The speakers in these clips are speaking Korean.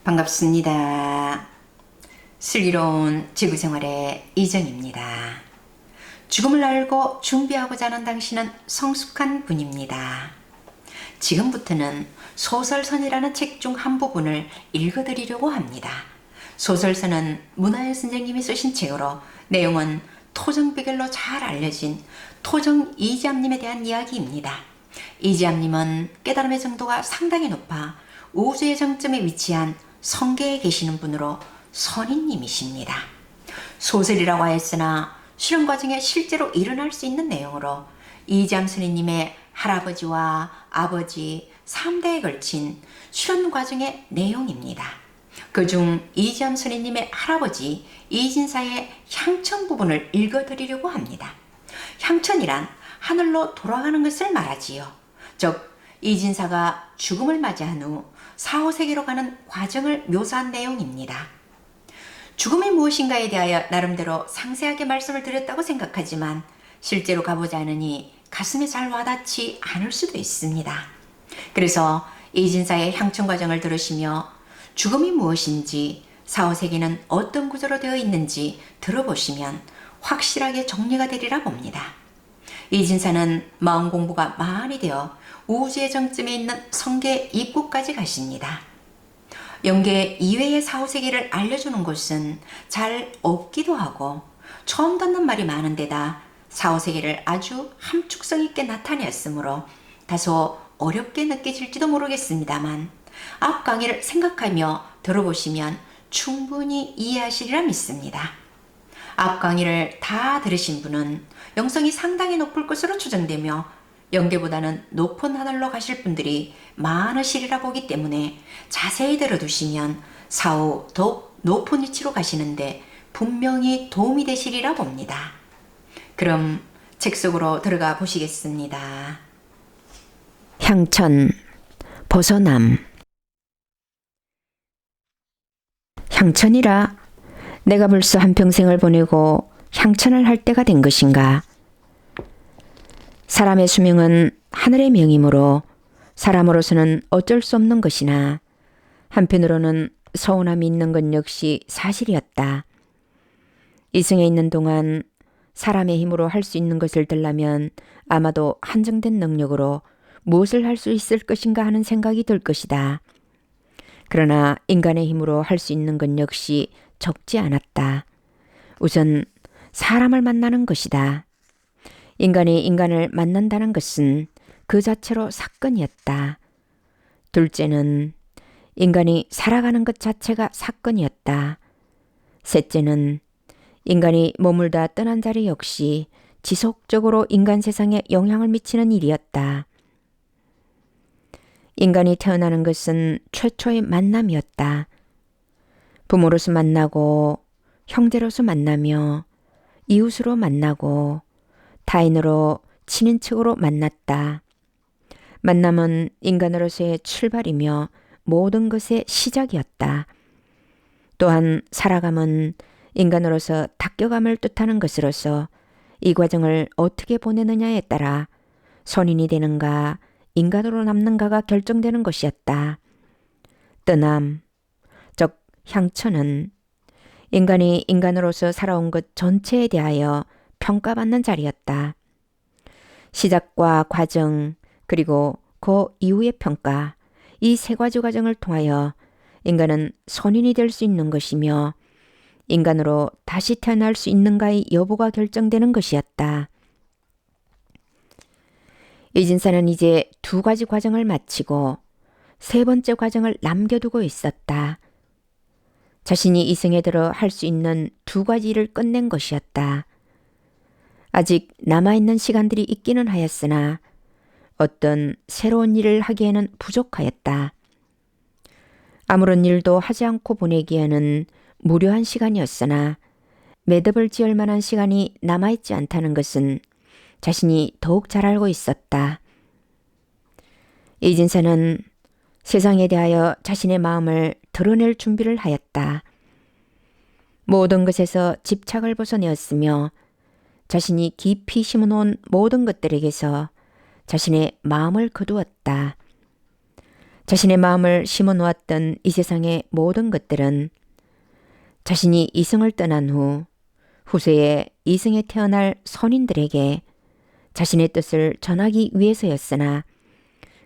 반갑습니다. 슬기로운 지구생활의 이정입니다. 죽음을 알고 준비하고자 하는 당신은 성숙한 분입니다. 지금부터는 소설선이라는 책 중 한 부분을 읽어드리려고 합니다. 소설선은 문화의 선생님이 쓰신 책으로 내용은 토정 비결로 잘 알려진 토정 이지암님에 대한 이야기입니다. 이지암님은 깨달음의 정도가 상당히 높아 우주의 정점에 위치한 성계에 계시는 분으로 선인님이십니다. 소설이라고 하였으나 실험 과정에 실제로 일어날 수 있는 내용으로 이지암 선인님의 할아버지와 아버지 3대에 걸친 실험 과정의 내용입니다. 그중 이지암 선인님의 할아버지 이진사의 향천 부분을 읽어드리려고 합니다. 향천이란 하늘로 돌아가는 것을 말하지요. 즉 이진사가 죽음을 맞이한 후 사후세계로 가는 과정을 묘사한 내용입니다. 죽음이 무엇인가에 대하여 나름대로 상세하게 말씀을 드렸다고 생각하지만 실제로 가보지 않으니 가슴에 잘 와닿지 않을 수도 있습니다. 그래서 이진사의 향천 과정을 들으시며 죽음이 무엇인지 사후세계는 어떤 구조로 되어 있는지 들어보시면 확실하게 정리가 되리라 봅니다. 이진사는 마음 공부가 많이 되어 우주의 정점에 있는 성계 입구까지 가십니다. 영계 이외의 사후세계를 알려주는 곳은 잘 없기도 하고 처음 듣는 말이 많은 데다 사후세계를 아주 함축성 있게 나타내었으므로 다소 어렵게 느껴질지도 모르겠습니다만 앞 강의를 생각하며 들어보시면 충분히 이해하시리라 믿습니다. 앞 강의를 다 들으신 분은 영성이 상당히 높을 것으로 추정되며 영계보다는 높은 하늘로 가실 분들이 많으시리라 보기 때문에 자세히 들어두시면 사후 더욱 높은 위치로 가시는데 분명히 도움이 되시리라 봅니다. 그럼 책 속으로 들어가 보시겠습니다. 향천, 벗어남. 향천이라 내가 벌써 한평생을 보내고 향천을 할 때가 된 것인가. 사람의 수명은 하늘의 명이므로 사람으로서는 어쩔 수 없는 것이나 한편으로는 서운함이 있는 것 역시 사실이었다. 이승에 있는 동안 사람의 힘으로 할 수 있는 것을 들라면 아마도 한정된 능력으로 무엇을 할 수 있을 것인가 하는 생각이 들 것이다. 그러나 인간의 힘으로 할 수 있는 것 역시 적지 않았다. 우선 사람을 만나는 것이다. 인간이 인간을 만난다는 것은 그 자체로 사건이었다. 둘째는 인간이 살아가는 것 자체가 사건이었다. 셋째는 인간이 머물다 떠난 자리 역시 지속적으로 인간 세상에 영향을 미치는 일이었다. 인간이 태어나는 것은 최초의 만남이었다. 부모로서 만나고 형제로서 만나며 이웃으로 만나고 타인으로 친인척으로 만났다. 만남은 인간으로서의 출발이며 모든 것의 시작이었다. 또한 살아감은 인간으로서 닦여감을 뜻하는 것으로서 이 과정을 어떻게 보내느냐에 따라 선인이 되는가 인간으로 남는가가 결정되는 것이었다. 떠남, 즉 향천은 인간이 인간으로서 살아온 것 전체에 대하여 평가받는 자리였다. 시작과 과정 그리고 그 이후의 평가, 이 세 가지 과정을 통하여 인간은 선인이 될 수 있는 것이며 인간으로 다시 태어날 수 있는가의 여부가 결정되는 것이었다. 이진사는 이제 두 가지 과정을 마치고 세 번째 과정을 남겨두고 있었다. 자신이 이생에 들어 할 수 있는 두 가지 일을 끝낸 것이었다. 아직 남아있는 시간들이 있기는 하였으나 어떤 새로운 일을 하기에는 부족하였다. 아무런 일도 하지 않고 보내기에는 무료한 시간이었으나 매듭을 지을 만한 시간이 남아있지 않다는 것은 자신이 더욱 잘 알고 있었다. 이진사는 세상에 대하여 자신의 마음을 드러낼 준비를 하였다. 모든 것에서 집착을 벗어내었으며 자신이 깊이 심어놓은 모든 것들에게서 자신의 마음을 거두었다. 자신의 마음을 심어 놓았던 이 세상의 모든 것들은 자신이 이승을 떠난 후 후세에 이승에 태어날 선인들에게 자신의 뜻을 전하기 위해서였으나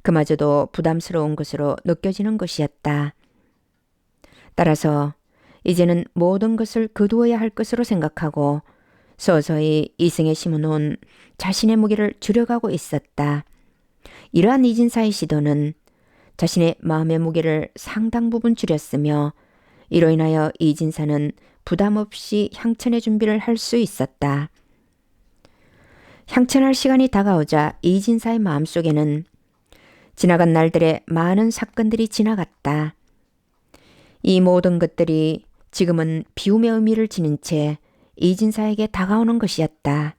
그마저도 부담스러운 것으로 느껴지는 것이었다. 따라서 이제는 모든 것을 거두어야 할 것으로 생각하고 서서히 이승에 심어놓은 자신의 무게를 줄여가고 있었다. 이러한 이진사의 시도는 자신의 마음의 무게를 상당 부분 줄였으며 이로 인하여 이진사는 부담 없이 향천의 준비를 할 수 있었다. 향천할 시간이 다가오자 이진사의 마음속에는 지나간 날들의 많은 사건들이 지나갔다. 이 모든 것들이 지금은 비움의 의미를 지닌 채 이진사에게 다가오는 것이었다.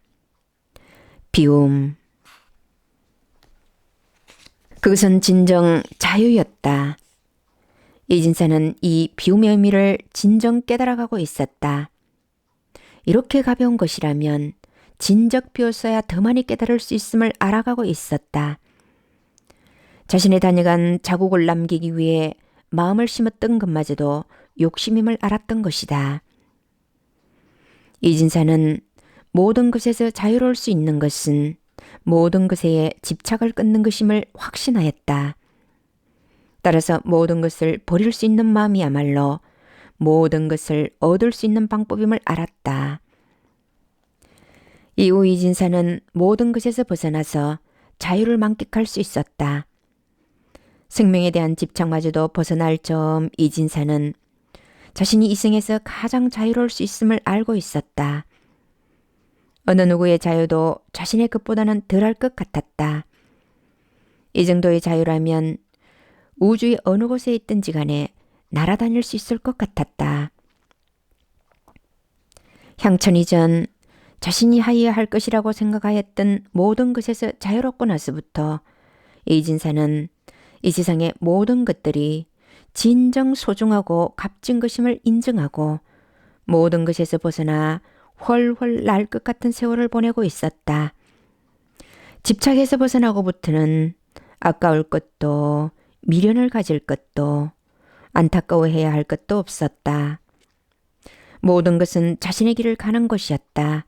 비움. 그것은 진정 자유였다. 이진사는 이 비움의 의미를 진정 깨달아가고 있었다. 이렇게 가벼운 것이라면 진적 비었어야 더 많이 깨달을 수 있음을 알아가고 있었다. 자신의 다녀간 자국을 남기기 위해 마음을 심었던 것마저도 욕심임을 알았던 것이다. 이진사는 모든 것에서 자유로울 수 있는 것은 모든 것에 집착을 끊는 것임을 확신하였다. 따라서 모든 것을 버릴 수 있는 마음이야말로 모든 것을 얻을 수 있는 방법임을 알았다. 이후 이진사는 모든 것에서 벗어나서 자유를 만끽할 수 있었다. 생명에 대한 집착마저도 벗어날 점 이진사는 자신이 이승에서 가장 자유로울 수 있음을 알고 있었다. 어느 누구의 자유도 자신의 것보다는 덜할 것 같았다. 이 정도의 자유라면 우주의 어느 곳에 있든지 간에 날아다닐 수 있을 것 같았다. 향천 이전 자신이 하여야 할 것이라고 생각하였던 모든 것에서 자유롭고 나서부터 이진사는 이 세상의 모든 것들이 진정 소중하고 값진 것임을 인정하고 모든 것에서 벗어나 훨훨 날 것 같은 세월을 보내고 있었다. 집착에서 벗어나고부터는 아까울 것도 미련을 가질 것도 안타까워해야 할 것도 없었다. 모든 것은 자신의 길을 가는 것이었다.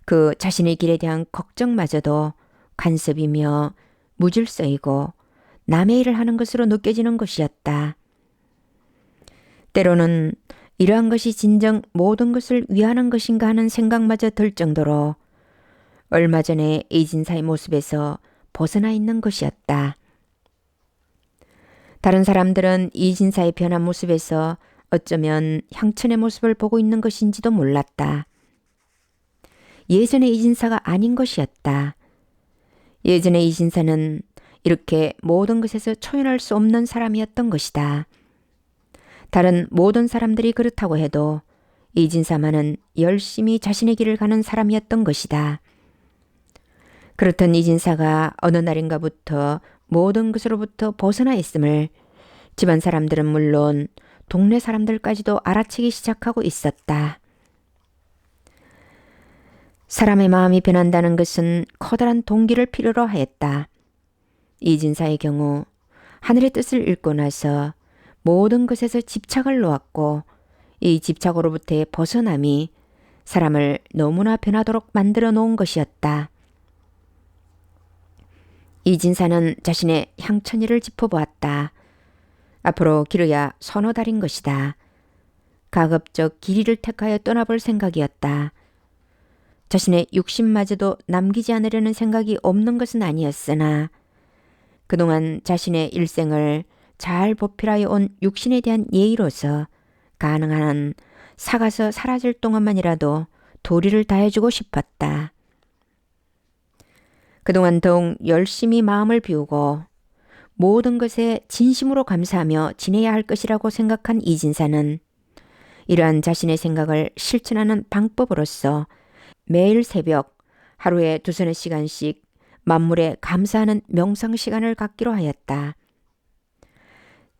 그 자신의 길에 대한 걱정마저도 간섭이며 무질서이고 남의 일을 하는 것으로 느껴지는 것이었다. 때로는 이러한 것이 진정 모든 것을 위하는 것인가 하는 생각마저 들 정도로 얼마 전에 이진사의 모습에서 벗어나 있는 것이었다. 다른 사람들은 이진사의 변한 모습에서 어쩌면 향천의 모습을 보고 있는 것인지도 몰랐다. 예전의 이진사가 아닌 것이었다. 예전의 이진사는 이렇게 모든 것에서 초연할 수 없는 사람이었던 것이다. 다른 모든 사람들이 그렇다고 해도 이진사만은 열심히 자신의 길을 가는 사람이었던 것이다. 그렇던 이진사가 어느 날인가부터 모든 것으로부터 벗어나 있음을 집안 사람들은 물론 동네 사람들까지도 알아채기 시작하고 있었다. 사람의 마음이 변한다는 것은 커다란 동기를 필요로 하였다. 이진사의 경우 하늘의 뜻을 읽고 나서 모든 것에서 집착을 놓았고 이 집착으로부터의 벗어남이 사람을 너무나 변하도록 만들어 놓은 것이었다. 이진사는 자신의 향천이를 짚어보았다. 앞으로 길어야 서너 달인 것이다. 가급적 길이를 택하여 떠나볼 생각이었다. 자신의 육신마저도 남기지 않으려는 생각이 없는 것은 아니었으나 그동안 자신의 일생을 잘 보필하여 온 육신에 대한 예의로서 가능한 한 사가서 사라질 동안만이라도 도리를 다해주고 싶었다. 그동안 더욱 열심히 마음을 비우고 모든 것에 진심으로 감사하며 지내야 할 것이라고 생각한 이진사는 이러한 자신의 생각을 실천하는 방법으로서 매일 새벽 하루에 2~3시간씩 만물에 감사하는 명상 시간을 갖기로 하였다.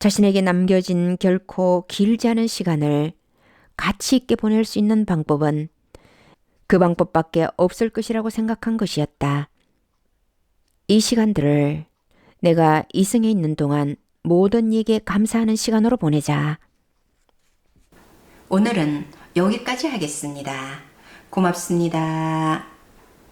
자신에게 남겨진 결코 길지 않은 시간을 가치 있게 보낼 수 있는 방법은 그 방법밖에 없을 것이라고 생각한 것이었다. 이 시간들을 내가 이승에 있는 동안 모든 이에게 감사하는 시간으로 보내자. 오늘은 여기까지 하겠습니다. 고맙습니다.